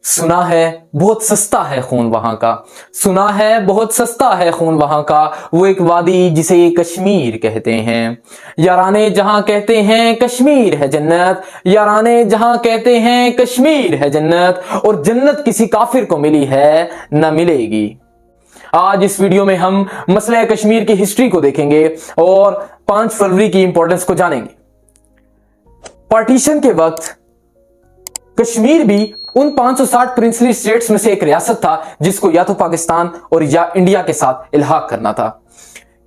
सुना है बहुत सस्ता है खून वहां का, सुना है बहुत सस्ता है खून वहां का, वो एक वादी जिसे कश्मीर कहते हैं। याराने जहां कहते हैं कश्मीर है जन्नत, याराने जहां कहते हैं कश्मीर है जन्नत, और जन्नत किसी काफिर को मिली है न मिलेगी। आज इस वीडियो में हम मसला कश्मीर की हिस्ट्री को देखेंगे और 5 फरवरी की इंपॉर्टेंस को जानेंगे। पार्टीशन के वक्त कश्मीर भी उन 560 प्रिंसली स्टेट्स में से एक रियासत था जिसको या तो पाकिस्तान और या इंडिया के साथ इल्हाक करना था।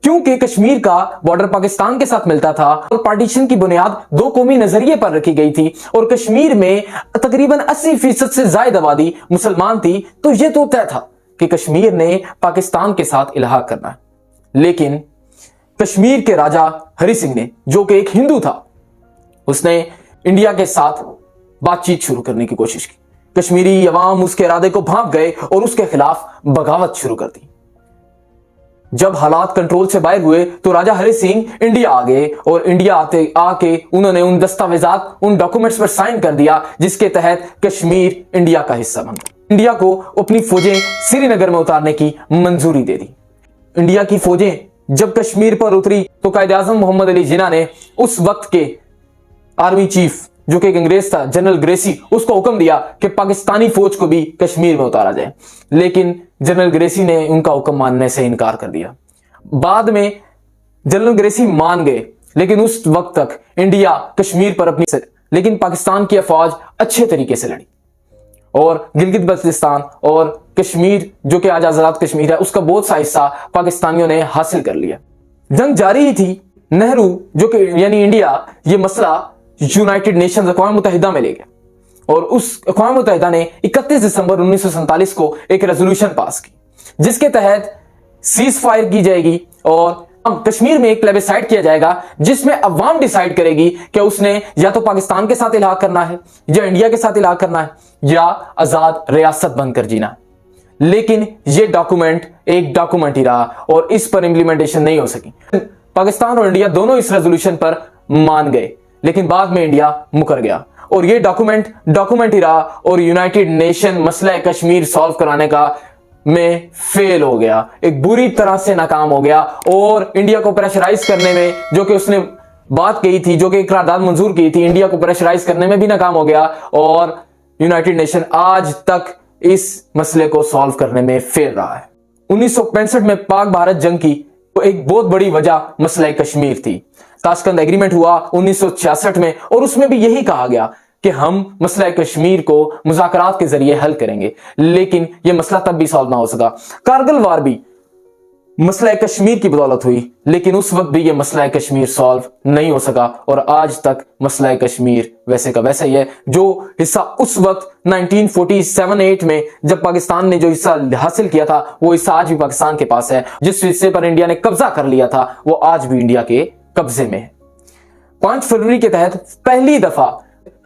क्योंकि कश्मीर का बॉर्डर पाकिस्तान के साथ मिलता था और पार्टीशन की बुनियाद 2 कौमी नजरिए पर रखी गई थी और कश्मीर में तकरीबन 80% से ज्यादा आबादी मुसलमान थी, तो यह तो तय था कि कश्मीर ने पाकिस्तान के साथ इल्हाक करना है। लेकिन कश्मीर के राजा हरि सिंह ने, जो कि एक हिंदू था, उसने इंडिया के साथ बातचीत शुरू करने की कोशिश की। कश्मीरी अवाम उसके इरादे को भांप गए और उसके खिलाफ बगावत शुरू कर दी। जब हालात कंट्रोल से बाहर हुए तो राजा हरि सिंह इंडिया आ गए और इंडिया आके उन्होंने उन दस्तावेजात, उन डॉक्यूमेंट्स पर साइन कर दिया जिसके तहत कश्मीर इंडिया का हिस्सा बन गया। इंडिया को अपनी फौजें श्रीनगर में उतारने की मंजूरी दे दी। इंडिया की फौजें जब कश्मीर पर उतरी तो कायदे आजम मोहम्मद अली जिन्ना ने उस वक्त के आर्मी चीफ, जो कि एक अंग्रेज था, जनरल ग्रेसी, उसको हुक्म दिया कि पाकिस्तानी फौज को भी कश्मीर में उतारा जाए। लेकिन जनरल ग्रेसी ने उनका हुक्म मानने से इनकार कर दिया। बाद में जनरल ग्रेसी मान गए, लेकिन उस वक्त तक इंडिया कश्मीर पर लेकिन पाकिस्तान की फौज अच्छे तरीके से लड़ी और गिलगित बल्तिस्तान और कश्मीर, जो कि आज आजाद कश्मीर है, उसका बहुत सा हिस्सा पाकिस्तानियों ने हासिल कर लिया। जंग जारी ही थी। नेहरू, जो कि यानी इंडिया, ये मसला यूनाइटेड नेशंस, अक़वाम मुत्तहिदा में ले गया और उस अक़वाम मुत्तहिदा ने 31 दिसंबर 1947 को एक रेजोल्यूशन पास की जिसके तहत सीज फायर की जाएगी और कश्मीर में एक प्लेबिसाइट किया जाएगा जिसमें अवाम डिसाइड करेगी कि उसने या तो पाकिस्तान के साथ इल्हाक करना है या इंडिया के साथ इल्हाक करना है या आजाद रियासत बनकर जीना है। लेकिन यह डॉक्यूमेंट एक डॉक्यूमेंट ही रहा और इस पर इंप्लीमेंटेशन नहीं हो सकी। पाकिस्तान और इंडिया दोनों इस रेजोल्यूशन पर मान गए, लेकिन बाद में इंडिया मुकर गया और ये डॉक्यूमेंट ही रहा और यूनाइटेड नेशन मसला कश्मीर सॉल्व कराने का में फेल हो गया, एक बुरी तरह से नाकाम हो गया। और इंडिया को प्रेशराइज करने में, जो कि उसने बात कही थी, जो कि करारदाद मंजूर की थी, इंडिया को प्रेशराइज करने में भी नाकाम हो गया और यूनाइटेड नेशन आज तक इस मसले को सॉल्व करने में फेल रहा है। 1965 में पाक भारत जंग की तो एक बहुत बड़ी वजह मसला कश्मीर थी। ताशकंद एग्रीमेंट हुआ 1966 में और उसमें भी यही कहा गया कि हम मसला कश्मीर को मुज़ाकरात के जरिए हल करेंगे, लेकिन यह मसला तब भी सॉल्व ना हो सका। कारगिल वार भी मसला कश्मीर की बदौलत हुई, लेकिन उस वक्त भी यह मसला कश्मीर सॉल्व नहीं हो सका और आज तक मसला कश्मीर वैसे का वैसा ही है। जो हिस्सा उस वक्त 1947-8 में जब पाकिस्तान ने जो हिस्सा हासिल किया था, वो हिस्सा आज भी पाकिस्तान के पास है। जिस हिस्से पर इंडिया ने कब्जा कर लिया था वो आज भी इंडिया के कब्जे में है। 5 फरवरी के तहत पहली दफा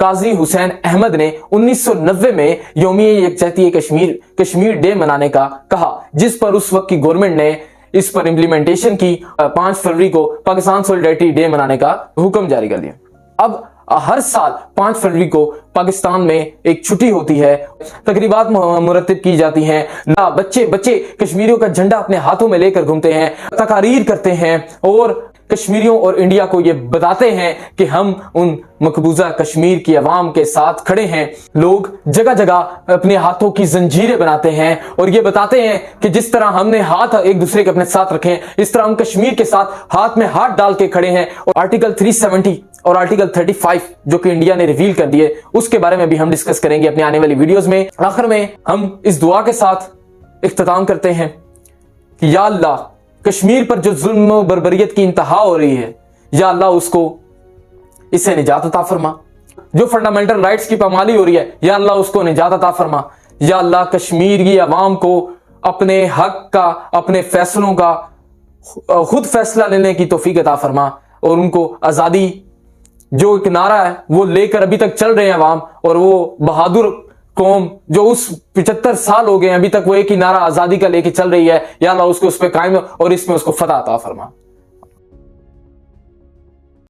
काजी हुसैन अहमद ने 1990 में यौमिया यकजहती कश्मीर डे मनाने का कहा, जिस पर उस वक्त की गवर्नमेंट ने इस पर इंप्लीमेंटेशन की। 5 फरवरी को पाकिस्तान सॉलिडेरिटी डे मनाने का हुक्म जारी कर दिया। अब हर साल 5 फरवरी को पाकिस्तान में एक छुट्टी होती है, तकरीबात मुरतब की जाती हैं, बच्चे कश्मीरियों का झंडा अपने हाथों में लेकर घूमते हैं, तकारीर करते हैं और कश्मीरियों और इंडिया को ये बताते हैं कि हम उन मकबूजा कश्मीर की आवाम के साथ खड़े हैं। लोग जगह जगह अपने हाथों की जंजीरें बनाते हैं और ये बताते हैं कि जिस तरह हमने हाथ एक दूसरे के अपने साथ रखे हैं, इस तरह हम कश्मीर के साथ हाथ में हाथ डाल के खड़े हैं। और आर्टिकल 370 और आर्टिकल 35 जो कि इंडिया ने रिवील कर दिए, उसके बारे में भी हम डिस्कस करेंगे अपने आने वाली वीडियोस में। आखिर में हम इस दुआ के साथ इख्तिताम करते हैं कि या अल्लाह, कश्मीर पर जो जुल्म और बर्बरियत की इंतहा हो रही है, या अल्लाह उसको इससे निजात अता फरमा। जो फंडामेंटल राइट्स की पामाली हो रही है, या अल्लाह उसको निजात अता फरमा। या अल्लाह कश्मीर की आवाम को अपने हक का, अपने फैसलों का खुद फैसला लेने की तौफीक अता फरमा और उनको आजादी, जो एक नारा है वो लेकर अभी तक चल रहे हैं आवाम, और वो बहादुर कौम जो उस 75 साल हो गए अभी तक वो एक ही नारा आजादी का लेके चल रही है, या अल्लाह उसको उस पर कायम और इसमें उसको फतह अता फरमा।